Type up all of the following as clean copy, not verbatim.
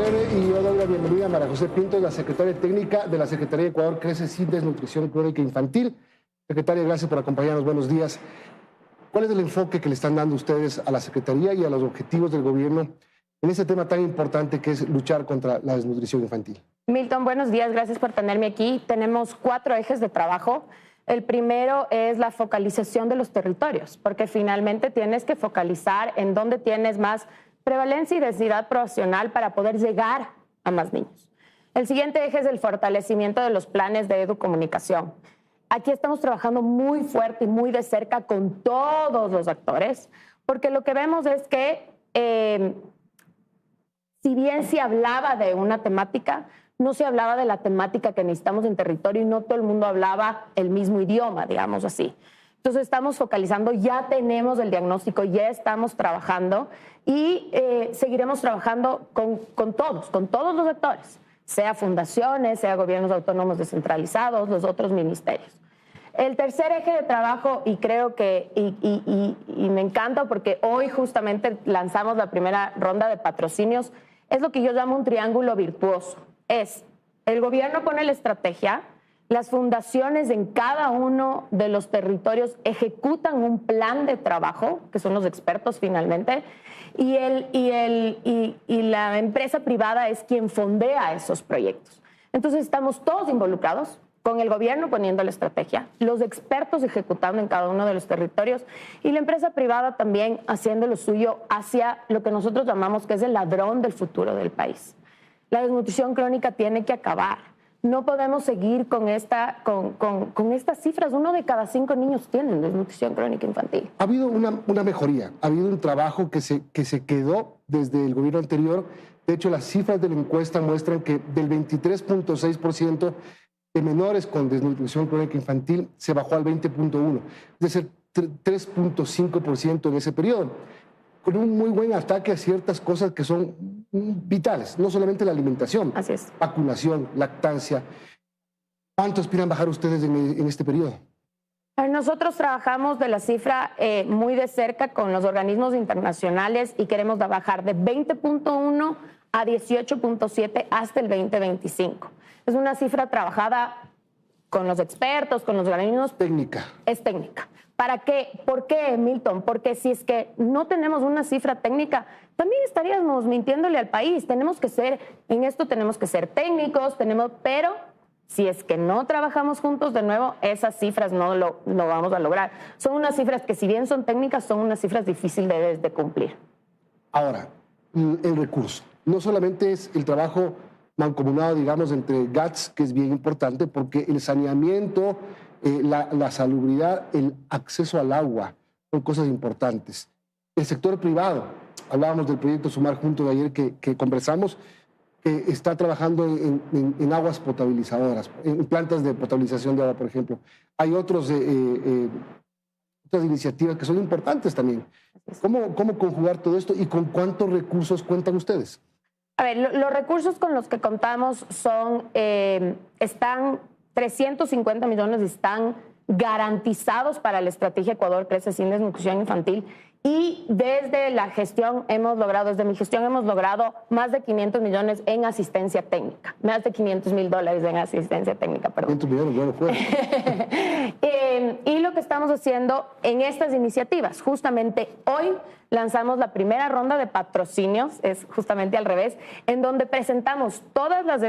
9 y yo doy la bienvenida a María José Pinto, la secretaria técnica de la Secretaría de Ecuador Crece sin Desnutrición Crónica Infantil. Secretaria, gracias por acompañarnos. Buenos días. ¿Cuál es el enfoque que le están dando ustedes a la Secretaría y a los objetivos del gobierno en ese tema tan importante que es luchar contra la desnutrición infantil? Milton, buenos días. Gracias por tenerme aquí. Tenemos 4 ejes de trabajo. El primero es la focalización de los territorios, porque finalmente tienes que focalizar en dónde tienes más prevalencia y densidad poblacional para poder llegar a más niños. El siguiente eje es el fortalecimiento de los planes de educomunicación. Aquí estamos trabajando muy fuerte y muy de cerca con todos los actores, porque lo que vemos es que si bien se hablaba de una temática, no se hablaba de la temática que necesitamos en territorio y no todo el mundo hablaba el mismo idioma, digamos así. Entonces estamos focalizando, ya tenemos el diagnóstico, ya estamos trabajando y seguiremos trabajando con todos los actores, sea fundaciones, sea gobiernos autónomos descentralizados, los otros ministerios. El tercer eje de trabajo, y creo que, y me encanta porque hoy justamente lanzamos la primera ronda de patrocinios, es lo que yo llamo un triángulo virtuoso. Es, el gobierno pone la estrategia, las fundaciones en cada uno de los territorios ejecutan un plan de trabajo, que son los expertos finalmente, y la empresa privada es quien fondea esos proyectos. Entonces estamos todos involucrados, con el gobierno poniendo la estrategia, los expertos ejecutando en cada uno de los territorios y la empresa privada también haciendo lo suyo hacia lo que nosotros llamamos que es el ladrón del futuro del país. La desnutrición crónica tiene que acabar. No podemos seguir con estas cifras. 1 de cada 5 niños tienen desnutrición crónica infantil. Ha habido una mejoría, ha habido un trabajo que se quedó desde el gobierno anterior. De hecho, las cifras de la encuesta muestran que del 23.6% de menores con desnutrición crónica infantil se bajó al 20.1%, es decir, 3.5% en ese periodo, con un muy buen ataque a ciertas cosas que son vitales, no solamente la alimentación, así es, vacunación, lactancia. ¿Cuánto aspiran bajar ustedes en este periodo? Nosotros trabajamos de la cifra muy de cerca con los organismos internacionales y queremos bajar de 20.1 a 18.7 hasta el 2025. Es una cifra trabajada con los expertos, con los organismos. Técnica. Es técnica. ¿Para qué? ¿Por qué, Milton? Porque si es que no tenemos una cifra técnica, también estaríamos mintiéndole al país. En esto tenemos que ser técnicos, pero si es que no trabajamos juntos de nuevo, esas cifras no lo vamos a lograr. Son unas cifras que si bien son técnicas, son unas cifras difíciles de cumplir. Ahora, el recurso. No solamente es el trabajo mancomunado, digamos, entre GATS, que es bien importante, porque el saneamiento, la salubridad, el acceso al agua, son cosas importantes. El sector privado, hablábamos del proyecto Sumar Juntos de ayer que conversamos, que está trabajando en aguas potabilizadoras, en plantas de potabilización de agua, por ejemplo. Hay otras iniciativas que son importantes también. ¿Cómo conjugar todo esto y con cuántos recursos cuentan ustedes? A ver, los recursos con los que contamos están 350 millones, están garantizados para la estrategia Ecuador Crece sin Desnutrición Infantil y desde mi gestión hemos logrado más de 500 millones en asistencia técnica, más de $500,000 en asistencia técnica, perdón. 500 millones, bueno, fue. Y lo que estamos haciendo en estas iniciativas, justamente hoy lanzamos la primera ronda de patrocinios, es justamente al revés, en donde presentamos todas las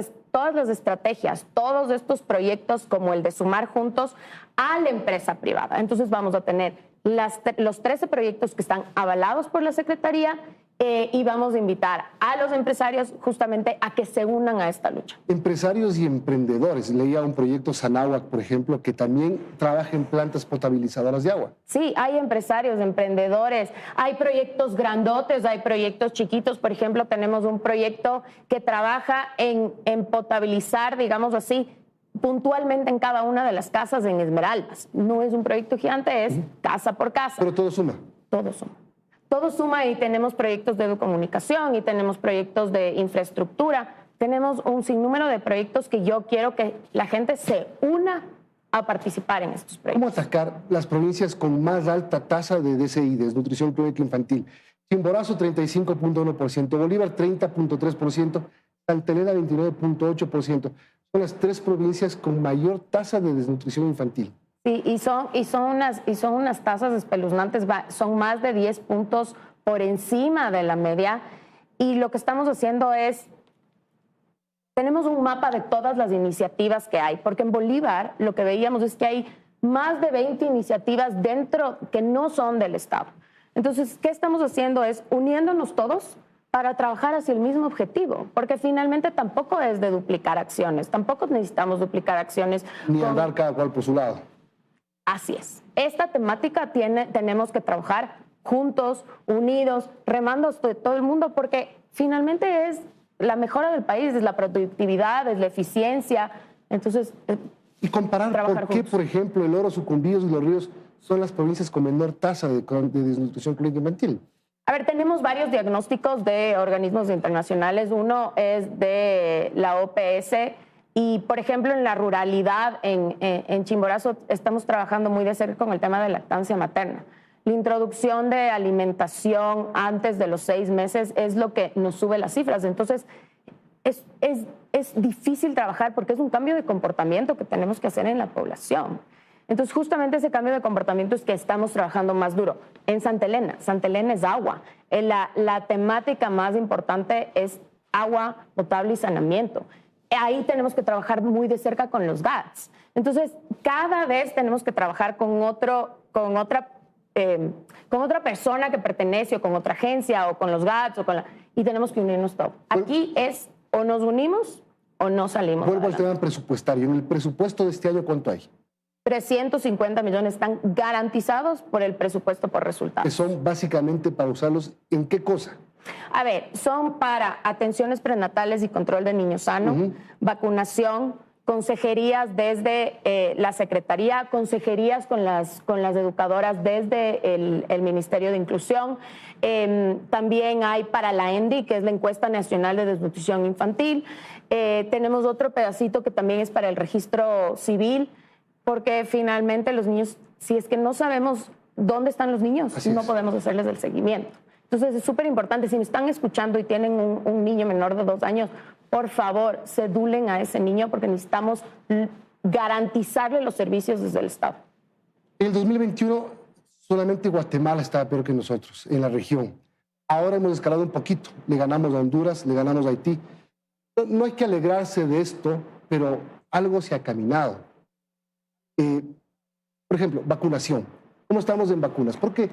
estrategias, todos estos proyectos como el de Sumar Juntos a la empresa privada. Entonces vamos a tener los 13 proyectos que están avalados por la Secretaría y vamos a invitar a los empresarios justamente a que se unan a esta lucha. Empresarios y emprendedores. Leía un proyecto Sanáhuac, por ejemplo, que también trabaja en plantas potabilizadoras de agua. Sí, hay empresarios, emprendedores, hay proyectos grandotes, hay proyectos chiquitos. Por ejemplo, tenemos un proyecto que trabaja en potabilizar, digamos así, puntualmente en cada una de las casas en Esmeraldas. No es un proyecto gigante, es casa por casa. Pero todo suma. Todo suma. Todo suma y tenemos proyectos de comunicación y tenemos proyectos de infraestructura. Tenemos un sinnúmero de proyectos que yo quiero que la gente se una a participar en estos proyectos. ¿Cómo atacar las provincias con más alta tasa de DCI, desnutrición crónica infantil? Chimborazo 35.1%, Bolívar 30.3%, Santa Elena 29.8%. Son las 3 provincias con mayor tasa de desnutrición infantil. Sí, y son unas tasas espeluznantes, son más de 10 puntos por encima de la media. Y lo que estamos haciendo es, tenemos un mapa de todas las iniciativas que hay, porque en Bolívar lo que veíamos es que hay más de 20 iniciativas dentro que no son del Estado. Entonces, ¿qué estamos haciendo? Es uniéndonos todos para trabajar hacia el mismo objetivo, porque finalmente tampoco es de duplicar acciones, tampoco necesitamos duplicar acciones. Ni andar cada cual por su lado. Así es. Esta temática tenemos que trabajar juntos, unidos, remando de todo el mundo, porque finalmente es la mejora del país, es la productividad, es la eficiencia. Entonces, y comparar por qué, por ejemplo, el Oro, Sucumbíos y Los Ríos son las provincias con menor tasa de desnutrición crónica infantil. A ver, tenemos varios diagnósticos de organismos internacionales. Uno es de la OPS y, por ejemplo, en la ruralidad, en Chimborazo, estamos trabajando muy de cerca con el tema de lactancia materna. La introducción de alimentación antes de los 6 meses es lo que nos sube las cifras. Entonces, es difícil trabajar porque es un cambio de comportamiento que tenemos que hacer en la población. Entonces, justamente ese cambio de comportamiento es que estamos trabajando más duro. En Santa Elena es agua. La temática más importante es agua potable y saneamiento. Ahí tenemos que trabajar muy de cerca con los GATS. Entonces, cada vez tenemos que trabajar con otra persona que pertenece, o con otra agencia, o con los GATS, y tenemos que unirnos todos. Aquí es o nos unimos o no salimos. Vuelvo al tema presupuestario. En el presupuesto de este año, ¿cuánto hay? 350 millones están garantizados por el presupuesto por resultados. Que son básicamente para usarlos ¿en qué cosa? A ver, son para atenciones prenatales y control de niño sano, vacunación, consejerías desde la Secretaría, consejerías con las educadoras desde el Ministerio de Inclusión. También hay para la ENDI, que es la Encuesta Nacional de Desnutrición Infantil. Tenemos otro pedacito que también es para el registro civil, porque finalmente los niños, si es que no sabemos dónde están los niños, no podemos hacerles el seguimiento. Entonces es súper importante, si me están escuchando y tienen un niño menor de 2 años, por favor, cedulen a ese niño porque necesitamos garantizarle los servicios desde el Estado. En el 2021 solamente Guatemala estaba peor que nosotros en la región. Ahora hemos escalado un poquito, le ganamos a Honduras, le ganamos a Haití. No hay que alegrarse de esto, pero algo se ha caminado. Por ejemplo, vacunación. ¿Cómo estamos en vacunas? Porque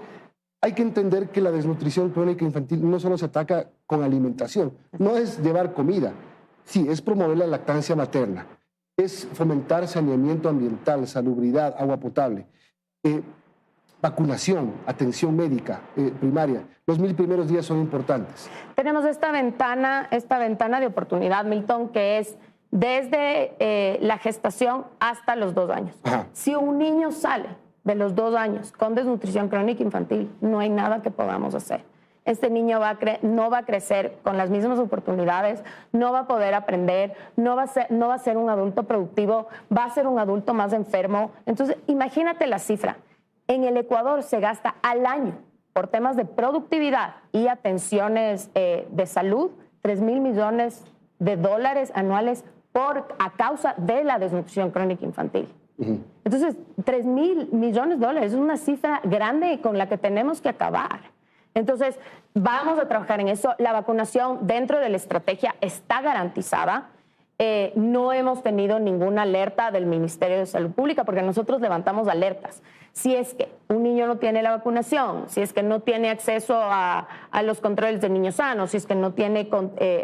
hay que entender que la desnutrición crónica infantil no solo se ataca con alimentación, no es llevar comida, sí, es promover la lactancia materna, es fomentar saneamiento ambiental, salubridad, agua potable, vacunación, atención médica primaria. Los 1000 primeros días son importantes. Tenemos esta ventana de oportunidad, Milton, que es desde la gestación hasta los 2 años. Ajá. Si un niño sale de los 2 años con desnutrición crónica infantil, no hay nada que podamos hacer. Este niño no va a crecer con las mismas oportunidades, no va a poder aprender, no va a ser un adulto productivo, va a ser un adulto más enfermo. Entonces, imagínate la cifra. En el Ecuador se gasta al año, por temas de productividad y atenciones de salud, $3,000 millones anuales a causa de la desnutrición crónica infantil. Entonces, $3,000 millones es una cifra grande con la que tenemos que acabar. Entonces, vamos a trabajar en eso. La vacunación dentro de la estrategia está garantizada. No hemos tenido ninguna alerta del Ministerio de Salud Pública porque nosotros levantamos alertas. Si es que un niño no tiene la vacunación, si es que no tiene acceso a los controles de niños sanos, si es que no tiene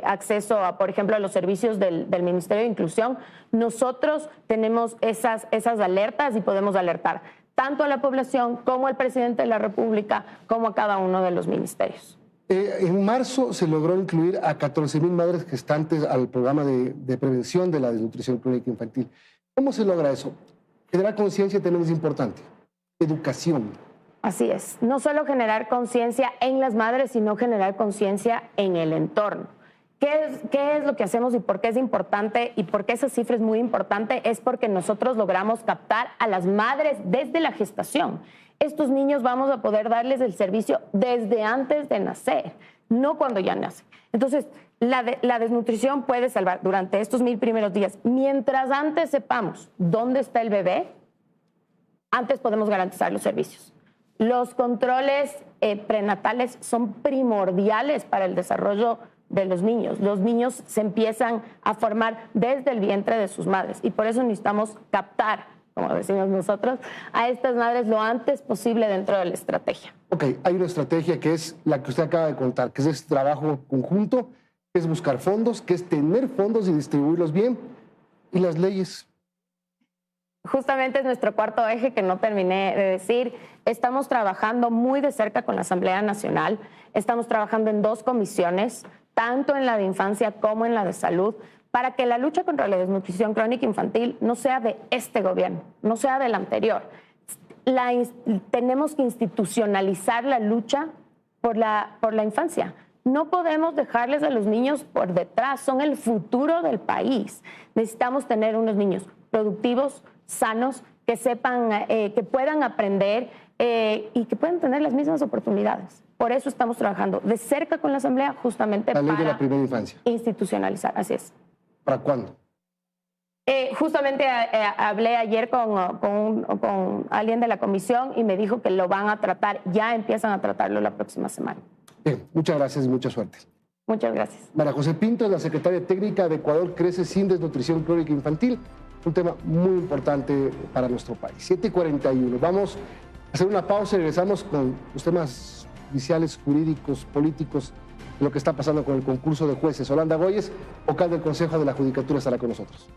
acceso a, por ejemplo, a los servicios del Ministerio de Inclusión, nosotros tenemos esas alertas y podemos alertar tanto a la población como al presidente de la República, como a cada uno de los ministerios. En marzo se logró incluir a 14,000 madres gestantes al programa de prevención de la desnutrición crónica infantil. ¿Cómo se logra eso? Generar conciencia también es importante. Educación. Así es. No solo generar conciencia en las madres, sino generar conciencia en el entorno. ¿Qué es lo que hacemos y por qué es importante y por qué esa cifra es muy importante? Es porque nosotros logramos captar a las madres desde la gestación. Estos niños vamos a poder darles el servicio desde antes de nacer. no cuando ya nace. Entonces, la desnutrición puede salvar durante estos 1000 primeros días. Mientras antes sepamos dónde está el bebé, antes podemos garantizar los servicios. Los controles prenatales son primordiales para el desarrollo de los niños. Los niños se empiezan a formar desde el vientre de sus madres y por eso necesitamos captar, como decimos nosotros, a estas madres lo antes posible dentro de la estrategia. Ok, hay una estrategia que es la que usted acaba de contar, que es este trabajo conjunto, que es buscar fondos, que es tener fondos y distribuirlos bien, y las leyes. Justamente es nuestro cuarto eje que no terminé de decir. Estamos trabajando muy de cerca con la Asamblea Nacional. Estamos trabajando en 2 comisiones, tanto en la de infancia como en la de salud, para que la lucha contra la desnutrición crónica infantil no sea de este gobierno, no sea del anterior. Tenemos que institucionalizar la lucha por la infancia. No podemos dejarles a los niños por detrás, son el futuro del país. Necesitamos tener unos niños productivos, sanos, que sepan, que puedan aprender y que puedan tener las mismas oportunidades. Por eso estamos trabajando de cerca con la Asamblea, justamente la ley de la primera infancia. Institucionalizar, así es. ¿Para cuándo? Justamente hablé ayer con alguien de la comisión y me dijo que lo van a tratar, ya empiezan a tratarlo la próxima semana. Bien, muchas gracias y mucha suerte. Muchas gracias. María José Pinto es la secretaria técnica de Ecuador Crece sin Desnutrición Crónica Infantil, un tema muy importante para nuestro país. 7:41. Vamos a hacer una pausa y regresamos con los temas judiciales, jurídicos, políticos, lo que está pasando con el concurso de jueces. Holanda Goyes, vocal del Consejo de la Judicatura, estará con nosotros.